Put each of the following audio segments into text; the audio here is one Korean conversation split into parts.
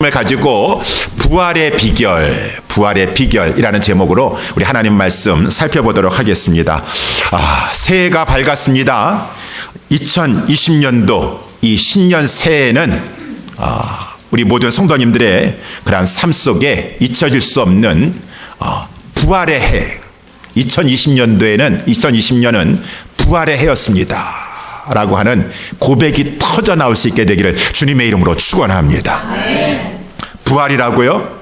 을 가지고 부활의 비결이라는 제목으로 우리 하나님 말씀 살펴보도록 하겠습니다. 새해가 밝았습니다. 2020년도 이 신년 새해에는 우리 모든 성도님들의 그러한 삶 속에 잊혀질 수 없는 부활의 해. 2020년은 부활의 해였습니다 라고 하는 고백이 터져 나올 수 있게 되기를 주님의 이름으로 축원합니다. 부활이라고요?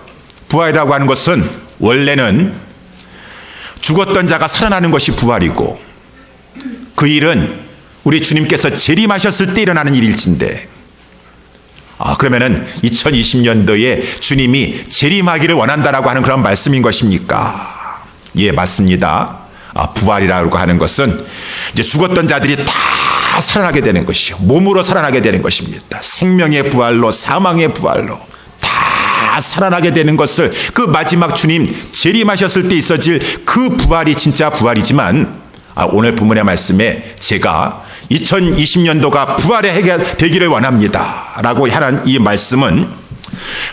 부활이라고 하는 것은 원래는 죽었던 자가 살아나는 것이 부활이고, 그 일은 우리 주님께서 재림하셨을 때 일어나는 일일진데, 그러면은 2020년도에 주님이 재림하기를 원한다라고 하는 그런 말씀인 것입니까? 예, 맞습니다. 부활이라고 하는 것은 이제 죽었던 자들이 다 살아나게 되는 것이요, 몸으로 살아나게 되는 것입니다. 생명의 부활로, 사망의 부활로 다 살아나게 되는 것을, 그 마지막 주님 재림하셨을 때 있어질 그 부활이 진짜 부활이지만, 오늘 본문의 말씀에 제가 2020년도가 부활의 해가 되기를 원합니다 라고 하는 이 말씀은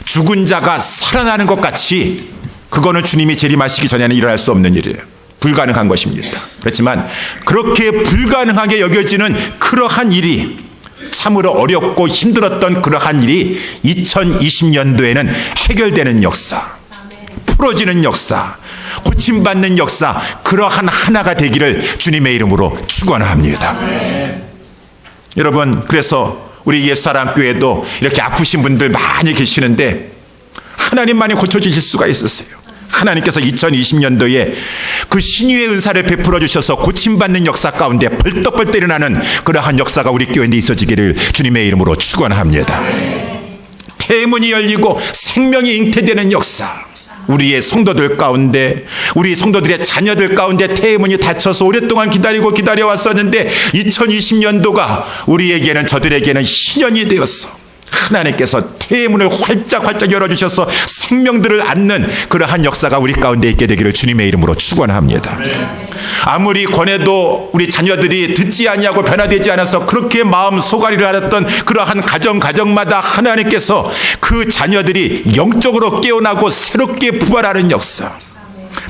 죽은 자가 살아나는 것 같이, 그거는 주님이 재림하시기 전에는 일어날 수 없는 일이에요. 불가능한 것입니다. 그렇지만 그렇게 불가능하게 여겨지는 그러한 일이, 참으로 어렵고 힘들었던 그러한 일이 2020년도에는 해결되는 역사, 풀어지는 역사, 고침받는 역사, 그러한 하나가 되기를 주님의 이름으로 축원합니다. 여러분, 그래서 우리 예수사랑교회도 이렇게 아프신 분들 많이 계시는데 하나님만이 고쳐주실 수가 있었어요. 하나님께서 2020년도에 그 신유의 은사를 베풀어 주셔서 고침받는 역사 가운데 벌떡벌떡 일어나는 그러한 역사가 우리 교회에 있어지기를 주님의 이름으로 축원합니다. 태문이 열리고 생명이 잉태되는 역사, 우리의 성도들 가운데, 우리 성도들의 자녀들 가운데 태문이 닫혀서 오랫동안 기다려왔었는데 2020년도가 우리에게는, 저들에게는 신년이 되었어. 하나님께서 태문을 활짝 열어주셔서 생명들을 안는 그러한 역사가 우리 가운데 있게 되기를 주님의 이름으로 축원합니다. 아무리 권해도 우리 자녀들이 듣지 아니하고 변화되지 않아서 그렇게 마음 소가리를 앓았던 그러한 가정마다 하나님께서 그 자녀들이 영적으로 깨어나고 새롭게 부활하는 역사,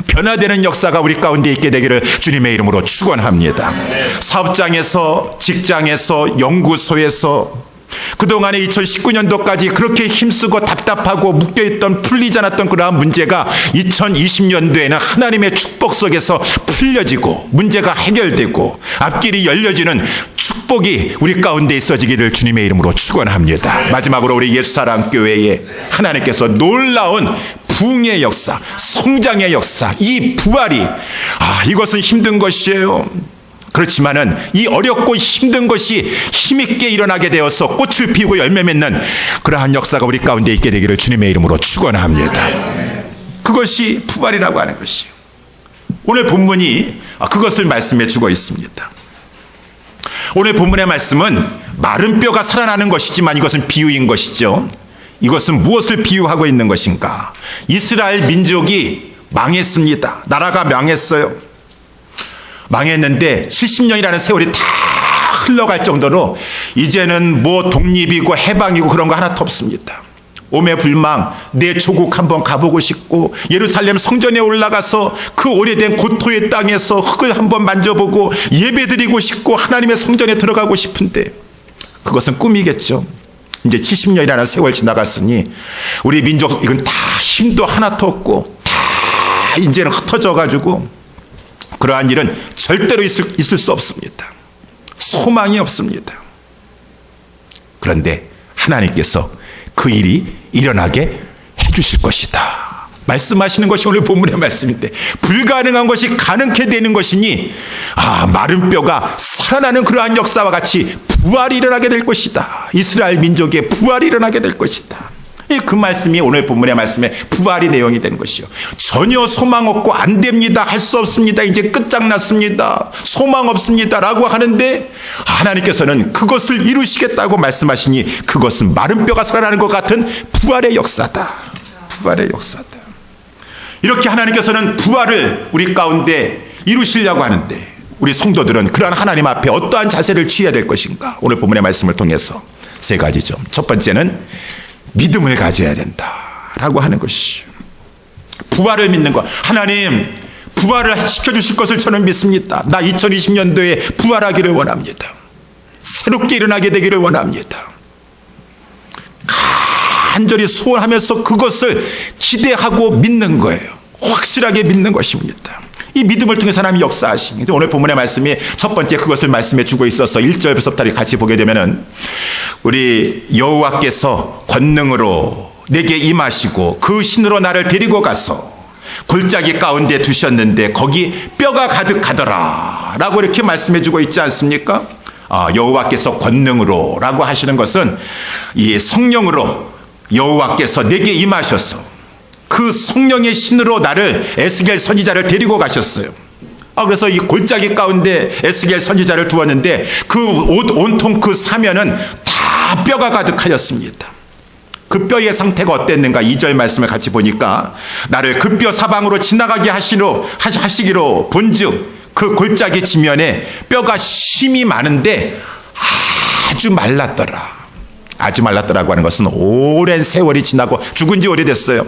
변화되는 역사가 우리 가운데 있게 되기를 주님의 이름으로 축원합니다. 사업장에서, 직장에서, 연구소에서 그동안에 2019년도까지 그렇게 힘쓰고 답답하고 묶여있던, 풀리지 않았던 그러한 문제가 2020년도에는 하나님의 축복 속에서 풀려지고 문제가 해결되고 앞길이 열려지는 축복이 우리 가운데 있어지기를 주님의 이름으로 축원합니다. 마지막으로 우리 예수사랑교회에 하나님께서 놀라운 부흥의 역사, 성장의 역사, 이 부활이, 이것은 힘든 것이에요. 그렇지만은 이 어렵고 힘든 것이 힘있게 일어나게 되어서 꽃을 피우고 열매 맺는 그러한 역사가 우리 가운데 있게 되기를 주님의 이름으로 축원합니다. 그것이 부활이라고 하는 것이요, 오늘 본문이 그것을 말씀해 주고 있습니다. 오늘 본문의 말씀은 마른 뼈가 살아나는 것이지만 이것은 비유인 것이죠. 이것은 무엇을 비유하고 있는 것인가? 이스라엘 민족이 망했습니다. 나라가 망했어요. 망했는데 70년이라는 세월이 다 흘러갈 정도로 이제는 뭐 독립이고 해방이고 그런 거 하나도 없습니다. 오매불망 내 조국 한번 가보고 싶고, 예루살렘 성전에 올라가서 그 오래된 고토의 땅에서 흙을 한번 만져보고 예배드리고 싶고 하나님의 성전에 들어가고 싶은데 그것은 꿈이겠죠. 이제 70년이라는 세월 지나갔으니 우리 민족, 이건 다 힘도 하나도 없고 다 이제는 흩어져 가지고 그러한 일은 절대로 있을 수 없습니다. 소망이 없습니다. 그런데 하나님께서 그 일이 일어나게 해주실 것이다 말씀하시는 것이 오늘 본문의 말씀인데, 불가능한 것이 가능케 되는 것이니 마른 뼈가 살아나는 그러한 역사와 같이 부활이 일어나게 될 것이다. 이스라엘 민족의 부활이 일어나게 될 것이다. 그 말씀이 오늘 본문의 말씀에 부활이 내용이 되는 것이요, 전혀 소망 없고 안 됩니다, 할 수 없습니다, 이제 끝장났습니다, 소망 없습니다 라고 하는데 하나님께서는 그것을 이루시겠다고 말씀하시니 그것은 마른 뼈가 살아나는 것 같은 부활의 역사다. 부활의 역사다. 이렇게 하나님께서는 부활을 우리 가운데 이루시려고 하는데, 우리 성도들은 그러한 하나님 앞에 어떠한 자세를 취해야 될 것인가? 오늘 본문의 말씀을 통해서 세 가지죠. 첫 번째는 믿음을 가져야 된다라고 하는 것이죠. 부활을 믿는 것. 하나님 부활을 시켜주실 것을 저는 믿습니다. 나 2020년도에 부활하기를 원합니다. 새롭게 일어나게 되기를 원합니다. 간절히 소원하면서 그것을 기대하고 믿는 거예요. 확실하게 믿는 것입니다. 이 믿음을 통해 하나님이 역사하시니, 오늘 본문의 말씀이 첫 번째 그것을 말씀해 주고 있어서 1절부터 같이 보게 되면은, 우리 여호와께서 권능으로 내게 임하시고 그 신으로 나를 데리고 가서 골짜기 가운데 두셨는데 거기 뼈가 가득하더라 라고 이렇게 말씀해 주고 있지 않습니까? 여호와께서 권능으로 라고 하시는 것은 이 성령으로 여호와께서 내게 임하셔서 그 성령의 신으로 나를 에스겔 선지자를 데리고 가셨어요. 그래서 이 골짜기 가운데 에스겔 선지자를 두었는데 그 온통 그 사면은 다 뼈가 가득하였습니다. 그 뼈의 상태가 어땠는가? 2절 말씀을 같이 보니까 나를 그 뼈 사방으로 지나가게 하시기로 본즉 그 골짜기 지면에 뼈가 심이 많은데 아주 말랐더라. 아주 말랐더라고 하는 것은 오랜 세월이 지나고 죽은 지 오래됐어요.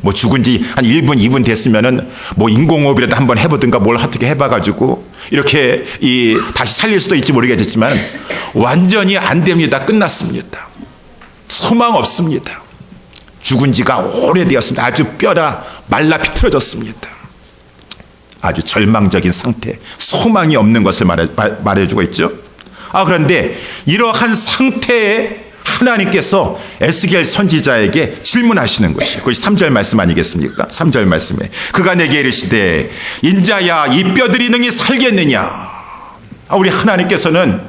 뭐 죽은 지 한 1분, 2분 됐으면은 뭐 인공호흡이라도 한번 해보든가 뭘 어떻게 해봐가지고 이렇게 다시 살릴 수도 있지 모르겠지만 완전히 안 됩니다. 끝났습니다. 소망 없습니다. 죽은 지가 오래되었습니다. 아주 뼈가 말라 비틀어졌습니다. 아주 절망적인 상태, 소망이 없는 것을 말해주고 있죠. 그런데 이러한 상태에 하나님께서 에스겔 선지자에게 질문하시는 것이에요. 그것이 3절 말씀 아니겠습니까? 3절 말씀에 그가 내게 이르시되 인자야 이 뼈들이 능히 살겠느냐. 우리 하나님께서는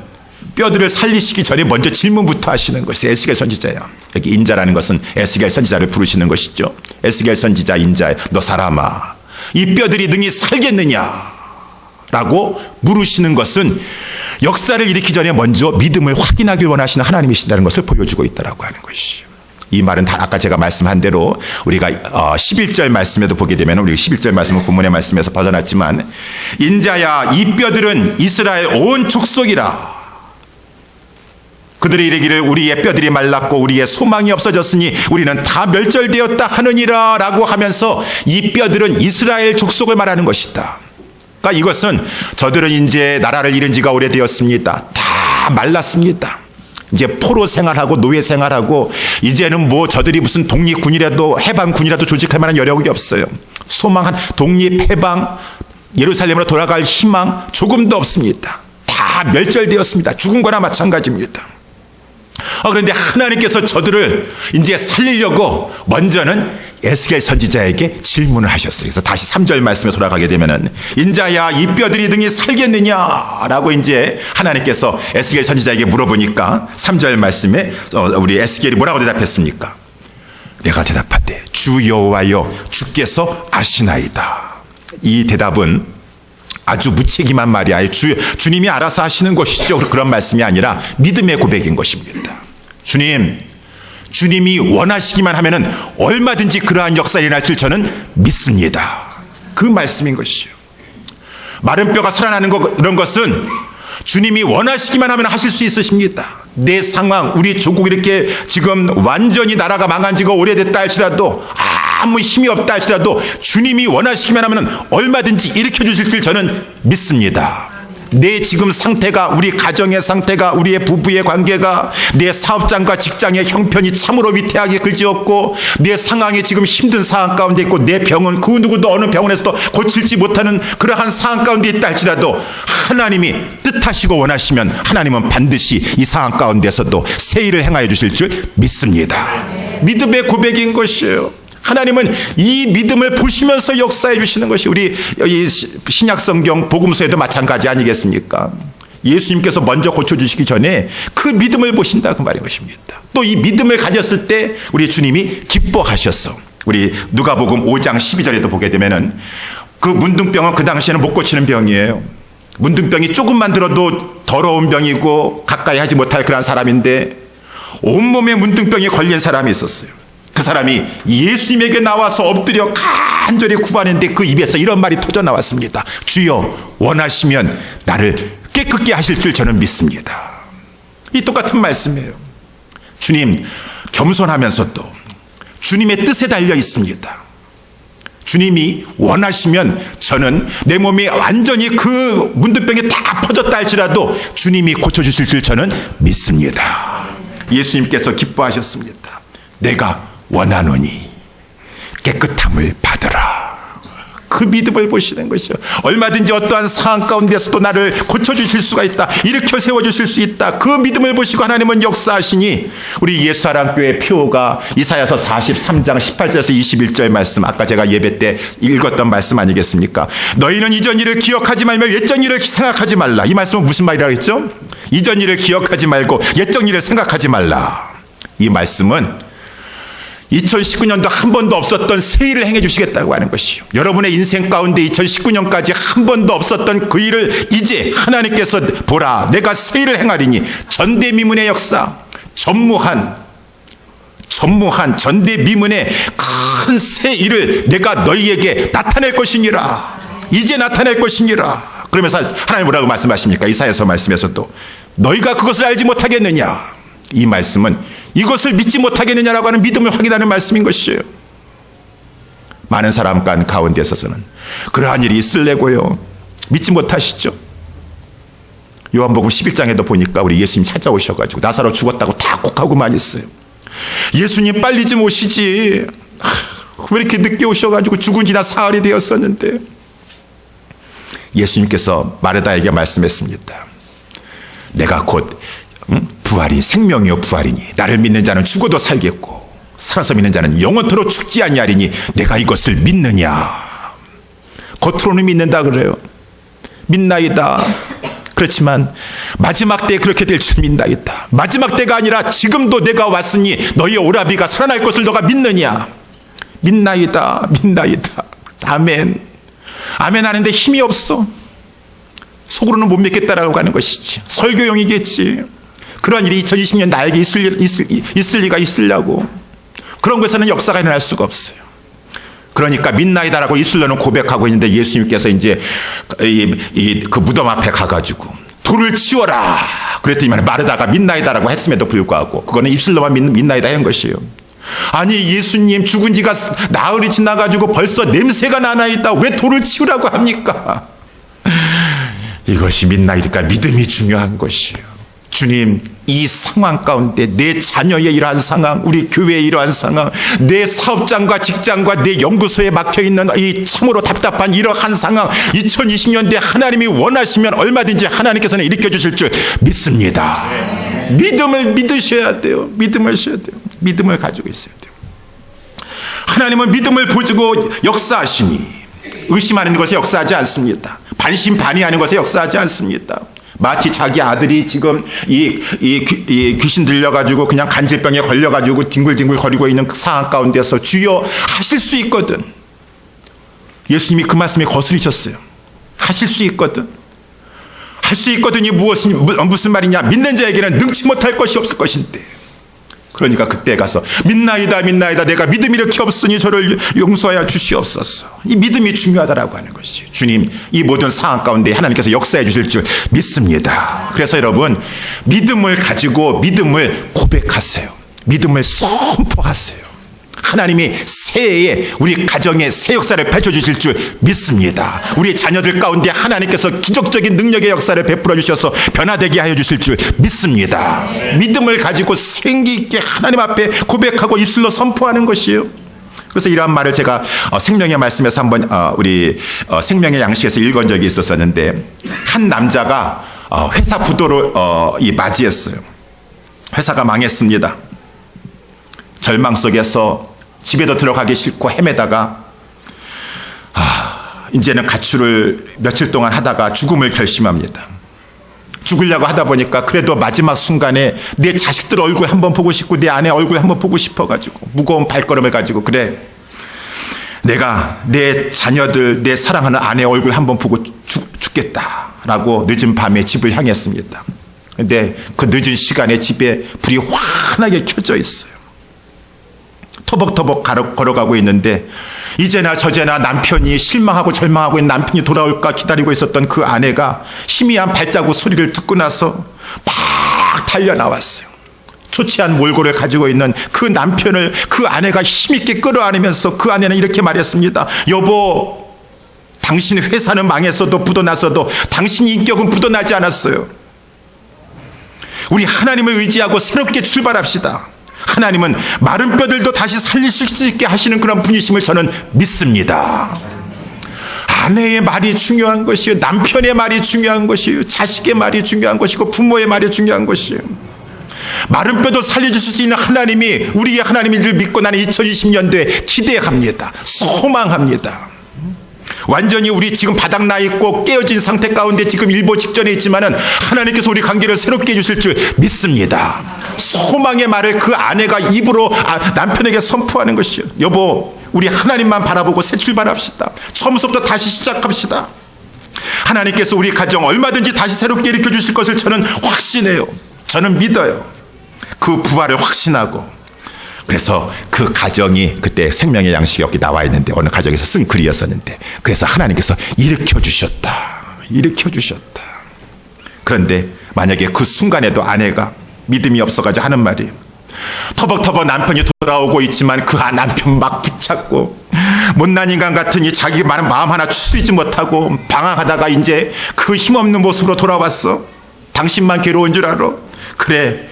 뼈들을 살리시기 전에 먼저 질문부터 하시는 것이 에스겔 선지자야. 여기 인자라는 것은 에스겔 선지자를 부르시는 것이죠. 에스겔 선지자 인자, 너 사람아 이 뼈들이 능히 살겠느냐 라고 물으시는 것은 역사를 일으키기 전에 먼저 믿음을 확인하길 원하시는 하나님이신다는 것을 보여주고 있다고 하는 것이죠. 이 말은 다 아까 제가 말씀한 대로 우리가 11절 말씀에도 보게 되면, 우리 11절 말씀은 본문의 말씀에서 벗어났지만 인자야 이 뼈들은 이스라엘 온 족속이라. 그들이 이르기를 우리의 뼈들이 말랐고 우리의 소망이 없어졌으니 우리는 다 멸절되었다 하느니라 라고 하면서 이 뼈들은 이스라엘 족속을 말하는 것이다. 그러니까 이것은 저들은 이제 나라를 잃은 지가 오래되었습니다. 다 말랐습니다. 이제 포로 생활하고 노예 생활하고 이제는 뭐 저들이 무슨 독립군이라도 해방군이라도 조직할 만한 여력이 없어요. 소망한 독립, 해방, 예루살렘으로 돌아갈 희망 조금도 없습니다. 다 멸절되었습니다. 죽은 거나 마찬가지입니다. 그런데 하나님께서 저들을 이제 살리려고 먼저는 에스겔 선지자에게 질문을 하셨어요. 그래서 다시 3절 말씀에 돌아가게 되면은 인자야 이 뼈들이 능히 살겠느냐라고 이제 하나님께서 에스겔 선지자에게 물어보니까 3절 말씀에 우리 에스겔이 뭐라고 대답했습니까? 내가 대답하되 주 여호와여 주께서 아시나이다. 이 대답은 아주 무책임한 말이 아니에요. 주님이 알아서 하시는 것이죠. 그런 말씀이 아니라 믿음의 고백인 것입니다. 주님이 원하시기만 하면은 얼마든지 그러한 역사가 일어날 줄 저는 믿습니다. 그 말씀인 것이죠. 마른 뼈가 살아나는 그런 것은 주님이 원하시기만 하면 하실 수 있으십니다. 내 상황, 우리 조국 이렇게 지금 완전히 나라가 망한 지가 오래됐다 할지라도, 아무 힘이 없다 할지라도 주님이 원하시기만 하면 얼마든지 일으켜 주실 줄 저는 믿습니다. 내 지금 상태가, 우리 가정의 상태가, 우리의 부부의 관계가, 내 사업장과 직장의 형편이 참으로 위태하게 그지없고 내 상황이 지금 힘든 상황 가운데 있고 내 병은 그 누구도 어느 병원에서도 고칠지 못하는 그러한 상황 가운데 있다 할지라도 하나님이 뜻하시고 원하시면 하나님은 반드시 이 상황 가운데서도 새 일을 행하여 주실 줄 믿습니다. 믿음의 고백인 것이에요. 하나님은 이 믿음을 보시면서 역사해 주시는 것이 우리 신약성경 복음서에도 마찬가지 아니겠습니까? 예수님께서 먼저 고쳐주시기 전에 그 믿음을 보신다 그 말인 것입니다. 또 이 믿음을 가졌을 때 우리 주님이 기뻐하셨어. 우리 누가복음 5장 12절에도 보게 되면은 그 문둥병은 그 당시에는 못 고치는 병이에요. 문둥병이 조금만 들어도 더러운 병이고 가까이 하지 못할 그런 사람인데 온몸에 문둥병이 걸린 사람이 있었어요. 그 사람이 예수님에게 나와서 엎드려 간절히 구하는데 그 입에서 이런 말이 터져 나왔습니다. 주여 원하시면 나를 깨끗게 하실 줄 저는 믿습니다. 이 똑같은 말씀이에요. 주님 겸손하면서도 주님의 뜻에 달려 있습니다. 주님이 원하시면 저는 내 몸이 완전히 그 문둥병이 다 퍼졌다 할지라도 주님이 고쳐주실 줄 저는 믿습니다. 예수님께서 기뻐하셨습니다. 내가 원하노니 깨끗함을 받으라. 그 믿음을 보시는 것이요. 얼마든지 어떠한 상황 가운데서도 나를 고쳐주실 수가 있다. 일으켜 세워주실 수 있다. 그 믿음을 보시고 하나님은 역사하시니 우리 예수사랑교회 표가 이사야서 43장 18절에서 21절 말씀, 아까 제가 예배 때 읽었던 말씀 아니겠습니까? 너희는 이전 일을 기억하지 말며 옛전 일을 생각하지 말라. 이 말씀은 무슨 말이라고 했죠? 이전 일을 기억하지 말고 옛전 일을 생각하지 말라. 이 말씀은 2019년도 한 번도 없었던 새 일을 행해 주시겠다고 하는 것이요. 여러분의 인생 가운데 2019년까지 한 번도 없었던 그 일을 이제 하나님께서 보라, 내가 새 일을 행하리니 전대미문의 역사, 전무한 전대미문의 큰 새 일을 내가 너희에게 나타낼 것이니라. 이제 나타낼 것이니라. 그러면서 하나님 뭐라고 말씀하십니까? 이사야서 말씀에서도 너희가 그것을 알지 못하겠느냐. 이 말씀은 이것을 믿지 못하겠느냐라고 하는 믿음을 확인하는 말씀인 것이에요. 많은 사람 가운데 있어서는 그러한 일이 있을래고요 믿지 못하시죠. 요한복음 11장에도 보니까 우리 예수님 찾아오셔가지고 나사로 죽었다고 다 곡하고만 있어요. 예수님 빨리 좀 오시지. 왜 이렇게 늦게 오셔가지고 죽은 지나 사흘이 되었었는데. 예수님께서 마르다에게 말씀했습니다. 내가 곧 부활이 생명이요 부활이니 나를 믿는 자는 죽어도 살겠고 살아서 믿는 자는 영원토록 죽지 아니하리니 내가 이것을 믿느냐. 겉으로는 믿는다 그래요. 믿나이다. 그렇지만 마지막 때에 그렇게 될 줄 믿나이다. 마지막 때가 아니라 지금도 내가 왔으니 너희의 오라비가 살아날 것을 너가 믿느냐. 믿나이다. 믿나이다. 아멘. 아멘 하는데 힘이 없어. 속으로는 못 믿겠다라고 하는 것이지. 설교용이겠지. 그러한 일이 2020년 나에게 있을 리가 있으려고. 그런 것에는 역사가 일어날 수가 없어요. 그러니까 믿나이다라고 입술로는 고백하고 있는데 예수님께서 이제 그 무덤 앞에 가가지고 돌을 치워라. 그랬더니 마르다가 믿나이다라고 했음에도 불구하고 그거는 입술로만 믿나이다 한 것이에요. 아니 예수님 죽은 지가 나흘이 지나가지고 벌써 냄새가 나나이다. 왜 돌을 치우라고 합니까? 이것이 믿나이니까 믿음이 중요한 것이에요. 주님, 이 상황 가운데 내 자녀의 이러한 상황, 우리 교회의 이러한 상황, 내 사업장과 직장과 내 연구소에 막혀있는 이 참으로 답답한 이러한 상황, 2020년대 하나님이 원하시면 얼마든지 하나님께서는 일으켜 주실 줄 믿습니다. 믿음을 믿으셔야 돼요. 믿음을 하셔야 돼요. 믿음을 가지고 있어야 돼요. 하나님은 믿음을 보시고 역사하시니 의심하는 것에 역사하지 않습니다. 반신반의하는 것에 역사하지 않습니다. 마치 자기 아들이 지금 이 귀신 들려가지고 그냥 간질병에 걸려가지고 뒹굴뒹굴 거리고 있는 그 상황 가운데서 주여 하실 수 있거든. 예수님이 그 말씀에 거스리셨어요. 하실 수 있거든. 할 수 있거든이 무슨 말이냐. 믿는 자에게는 능치 못할 것이 없을 것인데. 그러니까 그때 가서 믿나이다 믿나이다 내가 믿음이 이렇게 없으니 저를 용서하여 주시옵소서. 이 믿음이 중요하다라고 하는 것이. 주님, 이 모든 상황 가운데 하나님께서 역사해 주실 줄 믿습니다. 그래서 여러분 믿음을 가지고 믿음을 고백하세요. 믿음을 선포하세요. 하나님이 새해에 우리 가정에 새 역사를 펼쳐주실 줄 믿습니다. 우리 자녀들 가운데 하나님께서 기적적인 능력의 역사를 베풀어 주셔서 변화되게 하여 주실 줄 믿습니다. 믿음을 가지고 생기 있게 하나님 앞에 고백하고 입술로 선포하는 것이에요. 그래서 이러한 말을 제가 생명의 말씀에서 한번 우리 생명의 양식에서 읽은 적이 있었는데 한 남자가 회사 부도를 맞이했어요. 회사가 망했습니다. 절망 속에서 집에도 들어가기 싫고 헤매다가 이제는 가출을 며칠 동안 하다가 죽음을 결심합니다. 죽으려고 하다 보니까 그래도 마지막 순간에 내 자식들 얼굴 한번 보고 싶고 내 아내 얼굴 한번 보고 싶어가지고 무거운 발걸음을 가지고 그래 내가 내 자녀들 내 사랑하는 아내 얼굴 한번 보고 죽겠다라고 늦은 밤에 집을 향했습니다. 근데 그 늦은 시간에 집에 불이 환하게 켜져 있어요. 터벅터벅 걸어가고 있는데 이제나 저제나 남편이 실망하고 절망하고 있는 남편이 돌아올까 기다리고 있었던 그 아내가 희미한 발자국 소리를 듣고 나서 막 달려나왔어요. 초췌한 몰골을 가지고 있는 그 남편을 그 아내가 힘있게 끌어안으면서 그 아내는 이렇게 말했습니다. 여보, 당신 회사는 망했어도 부도났어도 당신 인격은 부도나지 않았어요. 우리 하나님을 의지하고 새롭게 출발합시다. 하나님은 마른 뼈들도 다시 살리실 수 있게 하시는 그런 분이심을 저는 믿습니다. 아내의 말이 중요한 것이요, 남편의 말이 중요한 것이요, 자식의 말이 중요한 것이고 부모의 말이 중요한 것이요. 마른 뼈도 살려주실 수 있는 하나님이 우리의 하나님인 줄 믿고 나는 2020년도에 기대합니다. 소망합니다. 완전히 우리 지금 바닥나 있고 깨어진 상태 가운데 지금 일보 직전에 있지만은 하나님께서 우리 관계를 새롭게 해주실 줄 믿습니다. 소망의 말을 그 아내가 입으로 남편에게 선포하는 것이요. 여보, 우리 하나님만 바라보고 새 출발합시다. 처음부터 다시 시작합시다. 하나님께서 우리 가정 얼마든지 다시 새롭게 일으켜 주실 것을 저는 확신해요. 저는 믿어요. 그 부활을 확신하고. 그래서 그 가정이 그때 생명의 양식이 여기 나와 있는데 어느 가정에서 쓴 글이었었는데, 그래서 하나님께서 일으켜 주셨다. 그런데 만약에 그 순간에도 아내가 믿음이 없어가지고 하는 말이, 터벅터벅 남편이 돌아오고 있지만 그 남편 막 붙잡고 못난 인간 같으니 자기 마음 하나 추스리지 못하고 방황하다가 이제 그 힘없는 모습으로 돌아왔어. 당신만 괴로운 줄 알아. 그래,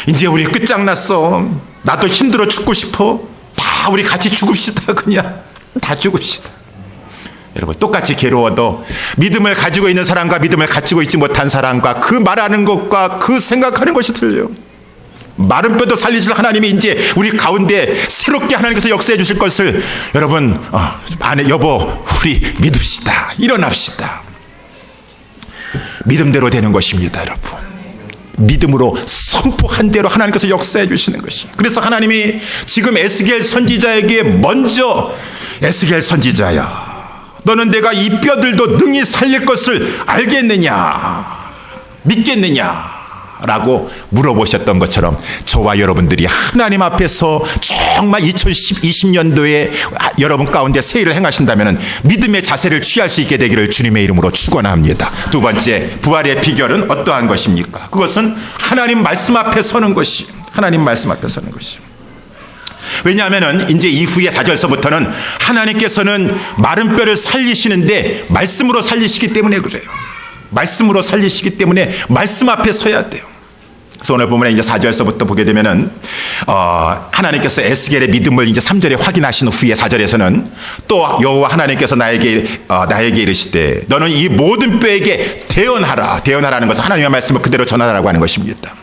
이제 우리 끝장났어. 나도 힘들어 죽고 싶어. 다 우리 같이 죽읍시다. 그냥 다 죽읍시다. 여러분, 똑같이 괴로워도 믿음을 가지고 있는 사람과 믿음을 가지고 있지 못한 사람과 그 말하는 것과 그 생각하는 것이 틀려요. 마른 뼈도 살리실 하나님이 이제 우리 가운데 새롭게 하나님께서 역사해 주실 것을 여러분, 아내, 여보, 우리 믿읍시다. 일어납시다. 믿음대로 되는 것입니다, 여러분. 믿음으로 선포한 대로 하나님께서 역사해 주시는 것이. 그래서 하나님이 지금 에스겔 선지자에게 먼저, 에스겔 선지자야, 너는 내가 이 뼈들도 능히 살릴 것을 알겠느냐, 믿겠느냐 라고 물어보셨던 것처럼 저와 여러분들이 하나님 앞에서 정말 2020년도에 여러분 가운데 새 일을 행하신다면 믿음의 자세를 취할 수 있게 되기를 주님의 이름으로 축원합니다. 두 번째, 부활의 비결은 어떠한 것입니까? 그것은 하나님 말씀 앞에 서는 것이, 하나님 말씀 앞에 서는 것이. 왜냐하면 이제 이후의 4절서부터는 하나님께서는 마른 뼈를 살리시는데 말씀으로 살리시기 때문에 그래요. 말씀으로 살리시기 때문에 말씀 앞에 서야 돼요. 그래서 오늘 보면 이제 4절서부터 보게 되면은 하나님께서 에스겔의 믿음을 이제 3절에 확인하신 후에 4절에서는 또 여호와 하나님께서 나에게 이르시되 너는 이 모든 뼈에게 대언하라는 것은 하나님의 말씀을 그대로 전하라고 하는 것입니다.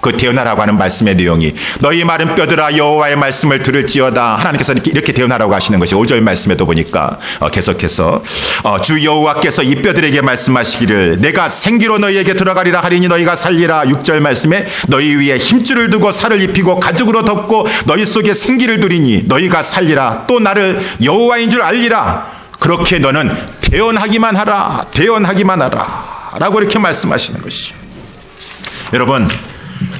그 대언하라고 하는 말씀의 내용이, 너희 마른 뼈들아 여호와의 말씀을 들을지어다. 하나님께서 이렇게 대언하라고 하시는 것이 5절 말씀에도 보니까 계속해서 주 여호와께서 이 뼈들에게 말씀하시기를 내가 생기로 너희에게 들어가리라 하리니 너희가 살리라. 6절 말씀에 너희 위에 힘줄을 두고 살을 입히고 가죽으로 덮고 너희 속에 생기를 두리니 너희가 살리라. 또 나를 여호와인 줄 알리라. 그렇게 너는 대언하기만 하라 라고 이렇게 말씀하시는 것이죠. 여러분,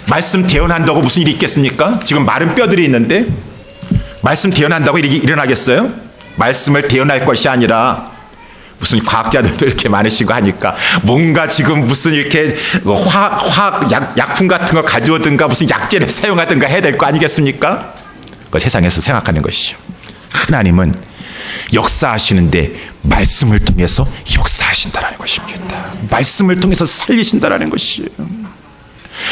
말씀 대언한다고 무슨 일이 있겠습니까? 지금 마른 뼈들이 있는데 말씀 대언한다고 일이 일어나겠어요? 말씀을 대언할 것이 아니라, 무슨 과학자들도 이렇게 많으시고 하니까 뭔가 지금 무슨 이렇게 약품 같은 거 가져오든가 무슨 약재를 사용하든가 해야 될 거 아니겠습니까? 그 세상에서 생각하는 것이죠. 하나님은 역사하시는데 말씀을 통해서 역사하신다라는 것입니다. 말씀을 통해서 살리신다라는 것이에요.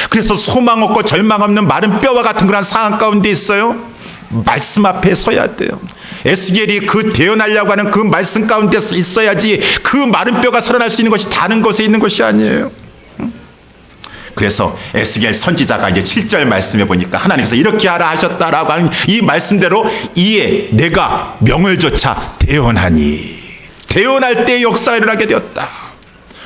그래서 소망 없고 절망 없는 마른 뼈와 같은 그런 상황 가운데 있어요. 말씀 앞에 서야 돼요. 에스겔이 그 대언하려고 하는 그 말씀 가운데 있어야지 그 마른 뼈가 살아날 수 있는 것이 다른 곳에 있는 것이 아니에요. 그래서 에스겔 선지자가 이제 7절 말씀에 보니까 하나님께서 이렇게 하라 하셨다라고 하는 이 말씀대로 이에 내가 명을 조차 대언할 때 역사가 일어나게 되었다.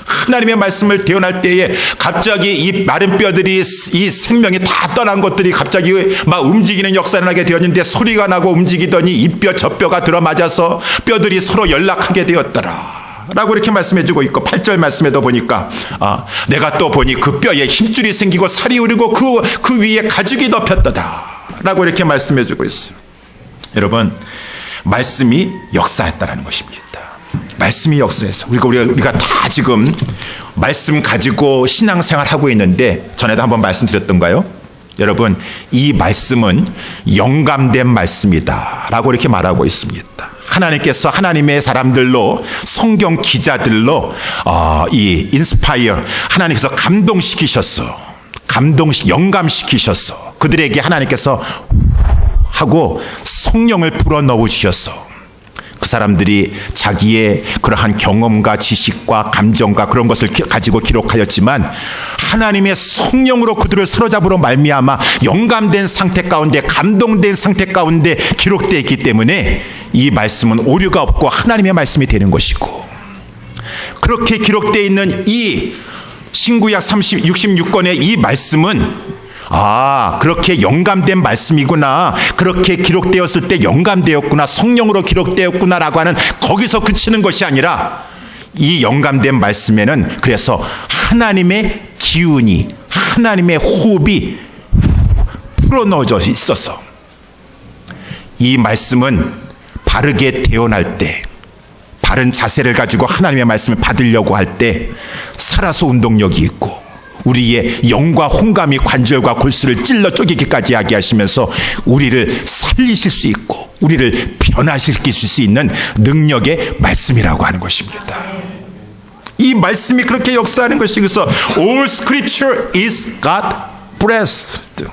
하나님의 말씀을 대언할 때에 갑자기 이 마른 뼈들이, 이 생명이 다 떠난 것들이 갑자기 막 움직이는 역사가 일어나게 되었는데, 소리가 나고 움직이더니 이 뼈 저 뼈가 들어맞아서 뼈들이 서로 연락하게 되었더라 라고 이렇게 말씀해주고 있고, 8절 말씀에도 보니까 내가 또 보니 그 뼈에 힘줄이 생기고 살이 오르고 그 위에 가죽이 덮였더라 라고 이렇게 말씀해주고 있어요. 여러분, 말씀이 역사했다라는 것입니다. 말씀이 역사해서 우리가 다 지금 말씀 가지고 신앙생활 하고 있는데, 전에도 한번 말씀드렸던가요? 여러분, 이 말씀은 영감된 말씀이다 라고 이렇게 말하고 있습니다. 하나님께서 하나님의 사람들로, 성경 기자들로 이 인스파이어, 하나님께서 영감시키셨어. 그들에게 하나님께서 하고 성령을 불어넣으셨어. 그 사람들이 자기의 그러한 경험과 지식과 감정과 그런 것을 가지고 기록하였지만 하나님의 성령으로 그들을 사로잡으러 말미암아 영감된 상태 가운데, 감동된 상태 가운데 기록되어 있기 때문에 이 말씀은 오류가 없고 하나님의 말씀이 되는 것이고, 그렇게 기록되어 있는 이 신구약 66권의 이 말씀은 그렇게 영감된 말씀이구나, 그렇게 기록되었을 때 영감되었구나, 성령으로 기록되었구나 라고 하는 거기서 그치는 것이 아니라, 이 영감된 말씀에는 그래서 하나님의 기운이, 하나님의 호흡이 풀어넣어져 있어서 이 말씀은 바르게 대언할 때, 바른 자세를 가지고 하나님의 말씀을 받으려고 할 때 살아서 운동력이 있고, 우리의 영과 홍감이 관절과 골수를 찔러 쪼개기까지 하게 하시면서 우리를 살리실 수 있고 우리를 변화시킬 수 있는 능력의 말씀이라고 하는 것입니다. 이 말씀이 그렇게 역사하는 것이, 그래서 All Scripture is God breathed,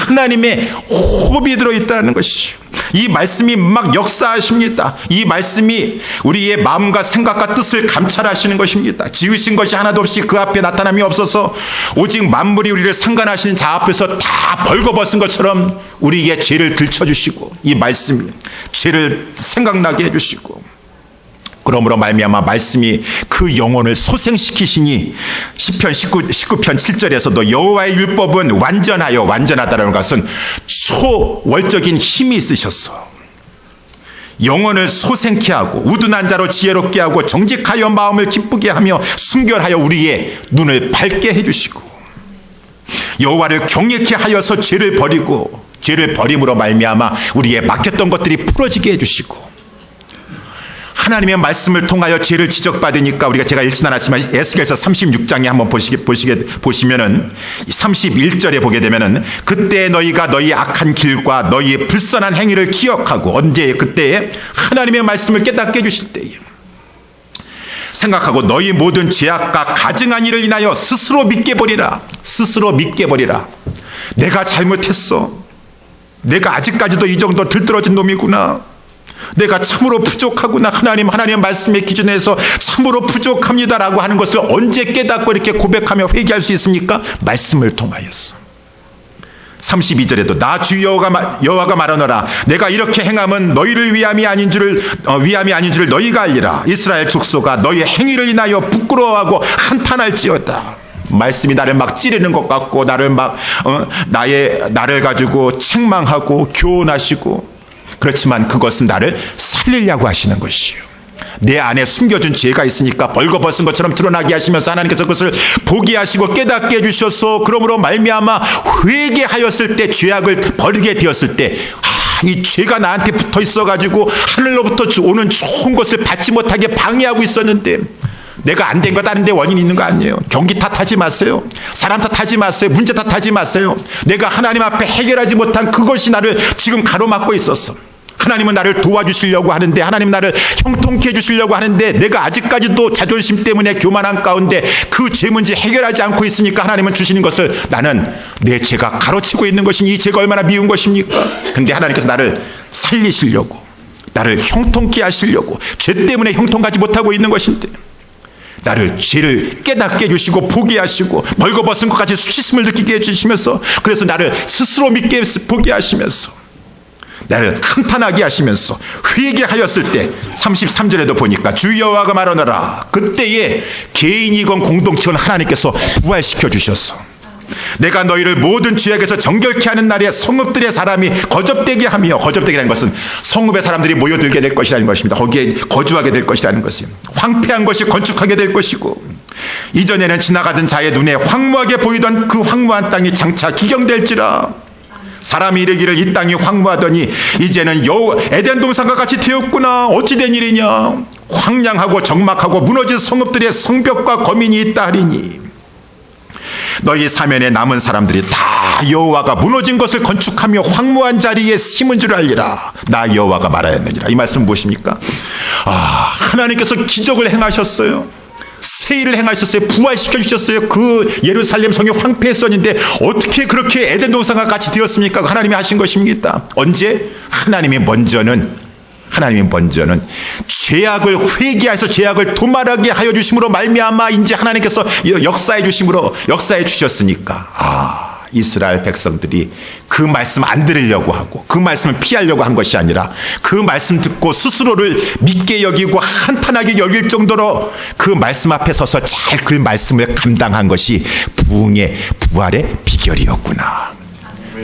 하나님의 호흡이 들어있다는 것이죠. 이 말씀이 막 역사하십니다. 이 말씀이 우리의 마음과 생각과 뜻을 감찰하시는 것입니다. 지으신 것이 하나도 없이 그 앞에 나타남이 없어서 오직 만물이 우리를 상관하시는 자 앞에서 다 벌거벗은 것처럼 우리의 죄를 들춰주시고, 이 말씀이 죄를 생각나게 해주시고, 그러므로 말미암아 말씀이 그 영혼을 소생시키시니 시편 19편 7절에서도 여호와의 율법은 완전하다라는 것은 초월적인 힘이 있으셨어. 영혼을 소생케 하고 우둔한 자로 지혜롭게 하고 정직하여 마음을 기쁘게 하며 순결하여 우리의 눈을 밝게 해주시고, 여호와를 경외케 하여서 죄를 버리고, 죄를 버림으로 말미암아 우리의 막혔던 것들이 풀어지게 해주시고, 하나님의 말씀을 통하여 죄를 지적받으니까 우리가, 제가 읽진 않았지만 에스겔서 36장에 한번 보시면은 31절에 보게 되면은, 그때 너희가 너희 악한 길과 너희의 불선한 행위를 기억하고, 언제? 그때에 하나님의 말씀을 깨닫게 해주실 때에 생각하고 너희 모든 죄악과 가증한 일을 인하여 스스로 믿게 버리라. 스스로 믿게 버리라. 내가 잘못했어. 내가 아직까지도 이 정도 들떨어진 놈이구나. 내가 참으로 부족하구나. 하나님의 말씀의 기준에서 참으로 부족합니다라고 하는 것을 언제 깨닫고 이렇게 고백하며 회개할 수 있습니까? 말씀을 통하여서. 32절에도 나 주 여호와가 말하노라. 내가 이렇게 행함은 너희를 위함이 아닌 줄을 너희가 알리라. 이스라엘 족속아, 너희 행위를 인하여 부끄러워하고 한탄할지어다. 말씀이 나를 막 찌르는 것 같고, 나를 가지고 책망하고 교훈하시고, 그렇지만 그것은 나를 살리려고 하시는 것이에요. 내 안에 숨겨진 죄가 있으니까 벌거벗은 것처럼 드러나게 하시면서 하나님께서 그것을 보게 하시고 깨닫게 해주셔서, 그러므로 말미암아 회개하였을 때, 죄악을 버리게 되었을 때, 이 죄가 나한테 붙어 있어가지고 하늘로부터 오는 좋은 것을 받지 못하게 방해하고 있었는데, 내가 안 된 것 다른 데 원인이 있는 거 아니에요. 경기 탓하지 마세요. 사람 탓하지 마세요. 문제 탓하지 마세요. 내가 하나님 앞에 해결하지 못한 그것이 나를 지금 가로막고 있었어. 하나님은 나를 도와주시려고 하는데, 하나님 나를 형통케 해주시려고 하는데, 내가 아직까지도 자존심 때문에 교만한 가운데 그 죄 문제 해결하지 않고 있으니까 하나님은 주시는 것을, 나는 내 죄가 가로치고 있는 것이니 이 죄가 얼마나 미운 것입니까? 근데 하나님께서 나를 살리시려고, 나를 형통케 하시려고, 죄 때문에 형통하지 못하고 있는 것인데 나를 죄를 깨닫게 해주시고 보게 하시고 벌거벗은 것 같이 수치심을 느끼게 해주시면서, 그래서 나를 스스로 믿게 보게 하시면서 나를 한탄하게 하시면서 회개하였을 때 33절에도 보니까 주 여호와가 말하노라. 그때에 개인이건 공동체건 하나님께서 부활시켜 주셔서, 내가 너희를 모든 죄악에서 정결케 하는 날에 성읍들의 사람이 거접되게 하며, 거접되게라는 것은 성읍의 사람들이 모여들게 될 것이라는 것입니다. 거기에 거주하게 될 것이라는 것이, 황폐한 것이 건축하게 될 것이고, 이전에는 지나가던 자의 눈에 황무하게 보이던 그 황무한 땅이 장차 기경될지라. 사람이 이르기를 이 땅이 황무하더니 이제는 에덴 동산과 같이 되었구나. 어찌 된 일이냐. 황량하고 적막하고 무너진 성읍들의 성벽과 거민이 있다 하리니, 너희 사면에 남은 사람들이 다 여호와가 무너진 것을 건축하며 황무한 자리에 심은 줄 알리라. 나 여호와가 말하였느니라. 이 말씀 무엇입니까? 하나님께서 기적을 행하셨어요. 새 일을 행하셨어요. 부활시켜 주셨어요. 그 예루살렘 성이 황폐했었는데 어떻게 그렇게 에덴 동산과 같이 되었습니까? 하나님이 하신 것입니다. 언제? 하나님이 먼저는 죄악을 회개해서 죄악을 도말하게 하여 주심으로 말미암아 이제 하나님께서 역사해 주셨으니까 이스라엘 백성들이 그 말씀 안 들으려고 하고 그 말씀을 피하려고 한 것이 아니라 그 말씀 듣고 스스로를 믿게 여기고 한탄하게 여길 정도로 그 말씀 앞에 서서 잘 그 말씀을 감당한 것이 부활의 비결이었구나.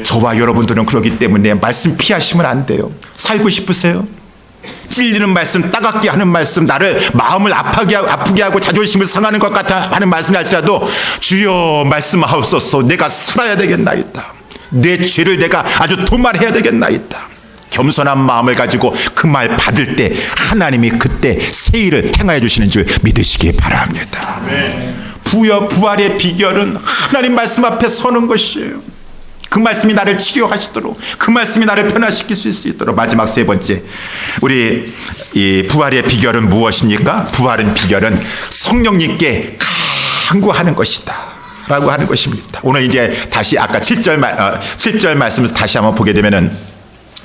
저와 여러분들은 그렇기 때문에 말씀 피하시면 안 돼요. 살고 싶으세요? 찔리는 말씀, 따갑게 하는 말씀, 나를 마음을 아프게 하고 자존심을 상하는 것 같아 하는 말씀이 할지라도 주여 말씀하옵소서. 내가 살아야 되겠나이다. 내 죄를 내가 아주 도말해야 되겠나이다. 겸손한 마음을 가지고 그 말 받을 때 하나님이 그때 새 일을 행하여 주시는 줄 믿으시기 바랍니다. 부활의 비결은 하나님 말씀 앞에 서는 것이에요. 그 말씀이 나를 치료하시도록, 그 말씀이 나를 변화시킬 수 있도록. 마지막 세 번째, 우리 이 부활의 비결은 무엇입니까? 비결은 성령님께 간구하는 것이다 라고 하는 것입니다. 오늘 이제 다시 아까 7절 말씀을 다시 한번 보게 되면은,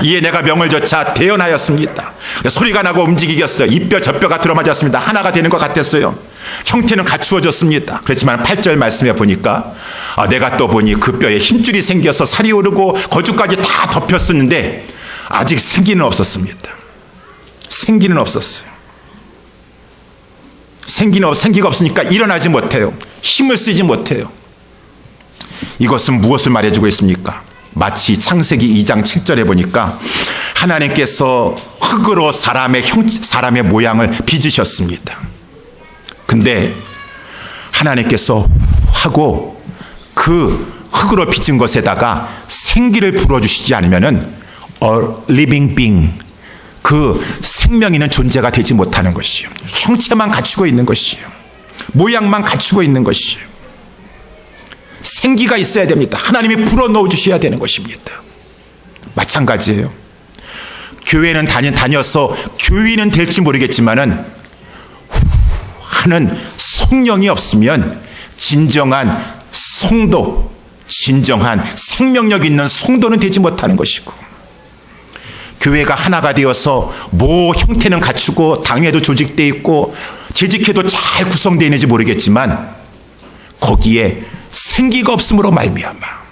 이에 내가 명을 조차 대언하였습니다. 소리가 나고 움직이겠어요. 이뼈 저뼈가 들어맞았습니다. 하나가 되는 것 같았어요. 형태는 갖추어졌습니다. 그렇지만 8절 말씀에 보니까 내가 또 보니 그 뼈에 힘줄이 생겨서 살이 오르고 거주까지 다 덮였었는데 아직 생기는 없었습니다. 생기는 없었어요. 생기가 없으니까 일어나지 못해요. 힘을 쓰지 못해요. 이것은 무엇을 말해주고 있습니까? 마치 창세기 2장 7절에 보니까 하나님께서 흙으로 사람의 모양을 빚으셨습니다. 근데 하나님께서 하고 그 흙으로 빚은 것에다가 생기를 불어주시지 않으면은 living being, 그 생명 있는 존재가 되지 못하는 것이에요. 형체만 갖추고 있는 것이에요. 모양만 갖추고 있는 것이에요. 생기가 있어야 됩니다. 하나님이 불어넣어 주셔야 되는 것입니다. 마찬가지예요. 교회는 다녀서 교인은 될지 모르겠지만은 하는 성령이 없으면 진정한 성도, 진정한 생명력 있는 성도는 되지 못하는 것이고, 교회가 하나가 되어서 뭐 형태는 갖추고 당회도 조직되어 있고 재직회도 잘 구성되어 있는지 모르겠지만 거기에 생기가 없음으로 말미암아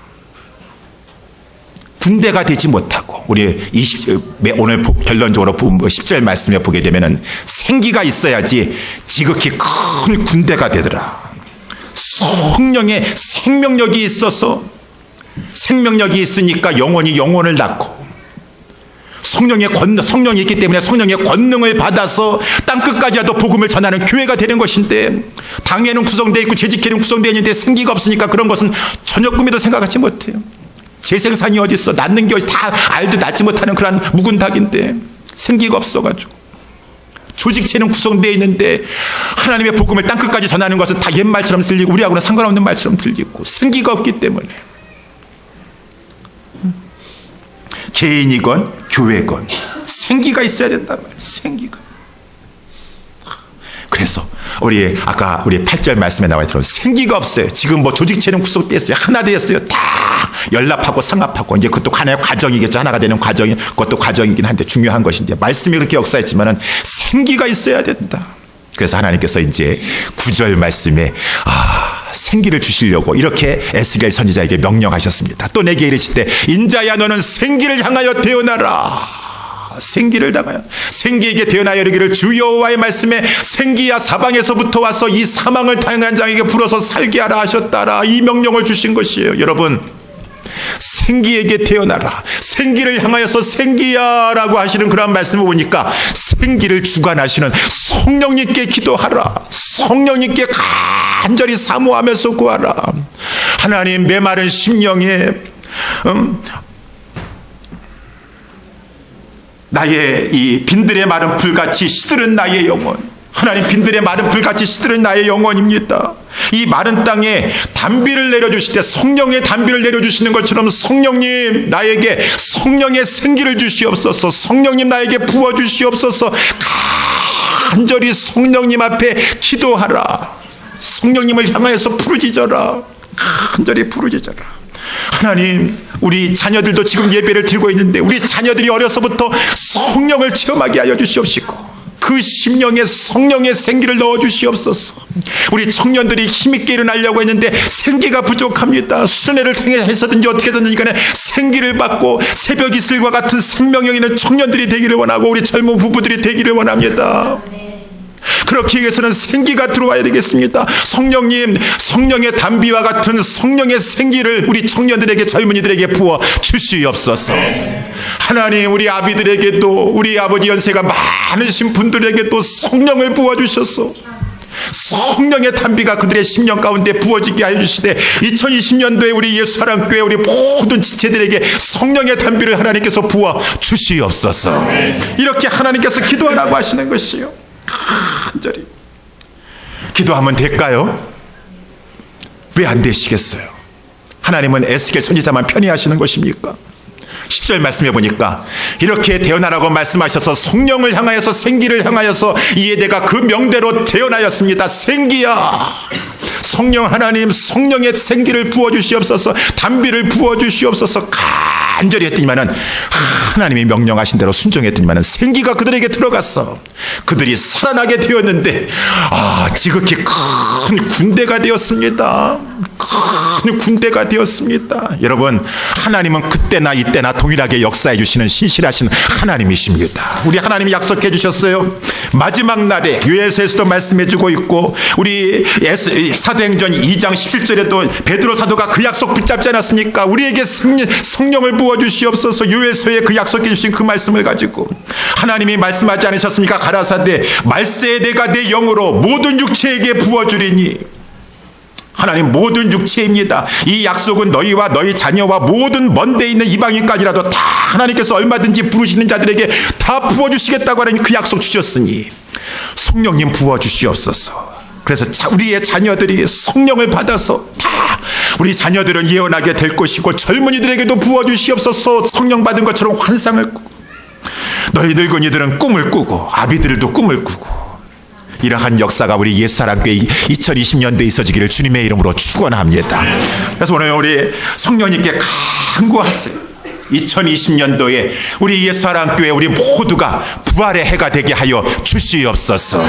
군대가 되지 못하고, 우리 오늘 결론적으로 10절 말씀에 보게 되면은 생기가 있어야지 지극히 큰 군대가 되더라. 성령의 생명력이 있어서, 생명력이 있으니까 영혼이 영혼을 낳고, 성령이 있기 때문에 성령의 권능을 받아서 땅끝까지라도 복음을 전하는 교회가 되는 것인데, 당회는 구성되어 있고 재직회는 구성되어 있는데 생기가 없으니까 그런 것은 전혀 꿈에도 생각하지 못해요. 재생산이 어디 있어? 낳는 게 어디, 다 알도 낳지 못하는 그런 묵은 닭인데 생기가 없어가지고, 조직체는 구성되어 있는데 하나님의 복음을 땅끝까지 전하는 것은 다 옛말처럼 들리고 우리하고는 상관없는 말처럼 들리고 생기가 없기 때문에 개인이건 교회건 생기가 있어야 된단 말이에요. 생기가. 그래서 아까 우리 8절 말씀에 나와 있도록 생기가 없어요. 지금 뭐 조직체는 구성되어 있어요. 하나 되었어요. 다 연합하고 상합하고, 이제 그것도 하나의 과정이겠죠. 하나가 되는 과정이, 그것도 과정이긴 한데 중요한 것인데, 말씀이 그렇게 역사했지만은 생기가 있어야 된다. 그래서 하나님께서 이제 9절 말씀에 생기를 주시려고 이렇게 에스겔 선지자에게 명령하셨습니다. 또 내게 이르시되 인자야 너는 생기를 향하여 태어나라. 생기를 당하여 생기에게 태어나여 이르기를 주 여호와의 말씀에 생기야 사방에서부터 와서 이 사망을 당한 자에게 불어서 살게 하라 하셨다라. 이 명령을 주신 것이에요. 여러분, 생기에게 태어나라, 생기를 향하여서 생기야 라고 하시는 그런 말씀을 보니까 생기를 주관하시는 성령님께 기도하라. 성령님께 간절히 사모하면서 구하라. 하나님, 메마른 심령에 나의 이 빈들의 마른 불같이 시들은 나의 영혼, 하나님, 빈들의 마른 불같이 시들은 나의 영혼입니다. 이 마른 땅에 단비를 내려주실 때 성령의 단비를 내려주시는 것처럼 성령님 나에게 성령의 생기를 주시옵소서. 성령님 나에게 부어주시옵소서. 간절히 성령님 앞에 기도하라. 성령님을 향하여서 부르짖어라. 간절히 부르짖어라. 하나님, 우리 자녀들도 지금 예배를 드리고 있는데 우리 자녀들이 어려서부터 성령을 체험하게 하여 주시옵시고 그 심령에 성령의 생기를 넣어주시옵소서. 우리 청년들이 힘있게 일어나려고 했는데 생기가 부족합니다. 수련회를 통해서든지 어떻게든지 간에 생기를 받고 새벽 이슬과 같은 생명력 있는 청년들이 되기를 원하고 우리 젊은 부부들이 되기를 원합니다. 그렇기 위해서는 생기가 들어와야 되겠습니다. 성령님, 성령의 단비와 같은 성령의 생기를 우리 청년들에게, 젊은이들에게 부어 주시옵소서. 하나님, 우리 아비들에게도, 우리 아버지 연세가 많으신 분들에게도 성령을 부어주셔서 성령의 단비가 그들의 심령 가운데 부어지게 하여 주시되 2020년도에 우리 예수사랑교회 우리 모든 지체들에게 성령의 단비를 하나님께서 부어 주시옵소서. 이렇게 하나님께서 기도하라고 하시는 것이요, 간절히 기도하면 될까요? 왜 안 되시겠어요? 하나님은 에스겔 선지자만 편히 하시는 것입니까? 10절 말씀해 보니까 이렇게 되어나라고 말씀하셔서 성령을 향하여서 생기를 향하여서 이에 내가 그 명대로 되어나였습니다. 생기야, 성령 하나님, 성령의 생기를 부어주시옵소서. 단비를 부어주시옵소서. 간절히 했더니만은 하나님이 명령하신 대로 순종했더니만은 생기가 그들에게 들어갔어. 그들이 살아나게 되었는데 지극히 큰 군대가 되었습니다. 큰 군대가 되었습니다. 여러분, 하나님은 그때나 이때나 동일하게 역사해 주시는 신실하신 하나님이십니다. 우리 하나님이 약속해 주셨어요. 마지막 날에 요엘서에서도 말씀해 주고 있고 우리 사도행전 2장 17절에도 베드로 사도가 그 약속 붙잡지 않았습니까? 우리에게 성령을 부어주시옵소서. 요엘서에 그 약속해 주신 그 말씀을 가지고 하나님이 말씀하지 않으셨습니까? 가라사대 말세에 내가 내 영으로 모든 육체에게 부어주리니. 하나님, 모든 육체입니다. 이 약속은 너희와 너희 자녀와 모든 먼 데 있는 이방인까지라도 다 하나님께서 얼마든지 부르시는 자들에게 다 부어주시겠다고 하는 그 약속 주셨으니 성령님 부어주시옵소서. 그래서 우리의 자녀들이 성령을 받아서 다 우리 자녀들은 예언하게 될 것이고 젊은이들에게도 부어주시옵소서. 성령 받은 것처럼 환상을 꾸고 너희 늙은이들은 꿈을 꾸고 아비들도 꿈을 꾸고 이러한 역사가 우리 예수사랑교회 2020년도에 있어지기를 주님의 이름으로 축원합니다. 그래서 오늘 우리 성령님께 간구하세요. 2020년도에 우리 예수사랑교회 우리 모두가 부활의 해가 되게 하여 주시옵소서.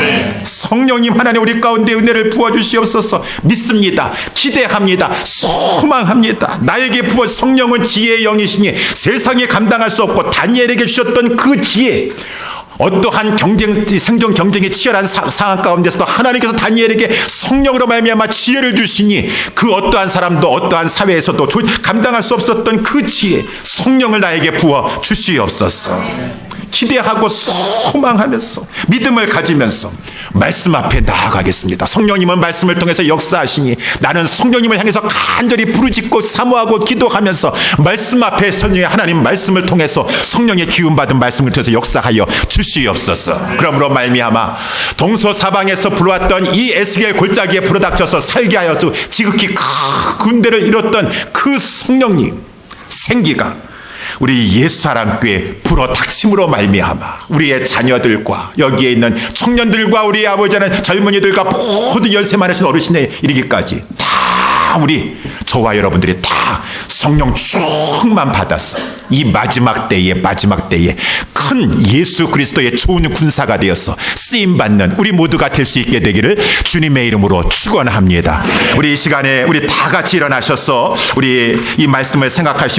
성령님 하나님, 우리 가운데 은혜를 부어주시옵소서. 믿습니다. 기대합니다. 소망합니다. 나에게 부어 성령은 지혜의 영이시니 세상에 감당할 수 없고 다니엘에게 주셨던 그 지혜, 어떠한 생존 경쟁이 치열한 상황 가운데서도 하나님께서 다니엘에게 성령으로 말미암아 지혜를 주시니 그 어떠한 사람도 어떠한 사회에서도 감당할 수 없었던 그 지혜, 성령을 나에게 부어 주시옵소서. 기대하고 소망하면서 믿음을 가지면서 말씀 앞에 나아가겠습니다. 성령님은 말씀을 통해서 역사하시니 나는 성령님을 향해서 간절히 부르짖고 사모하고 기도하면서 말씀 앞에 선녀의 하나님 말씀을 통해서 성령의 기운받은 말씀을 통해서 역사하여 주시옵소서. 그러므로 말미암아 동서사방에서 불러왔던 이 에스겔 골짜기에 불어닥쳐서 살게 하여 지극히 큰 군대를 이뤘던 그 성령님 생기가 우리 예수사랑교회 불어닥침으로 말미암아 우리의 자녀들과 여기에 있는 청년들과 우리 아버지는 젊은이들과 모든 연세 많으신 어르신에 이르기까지 다 우리 저와 여러분들이 다 성령 충만 받았어. 이 마지막 때에 큰 예수 그리스도의 좋은 군사가 되어서 쓰임받는 우리 모두가 될 수 있게 되기를 주님의 이름으로 축원합니다. 우리 이 시간에 우리 다 같이 일어나셔서 우리 이 말씀을 생각하시고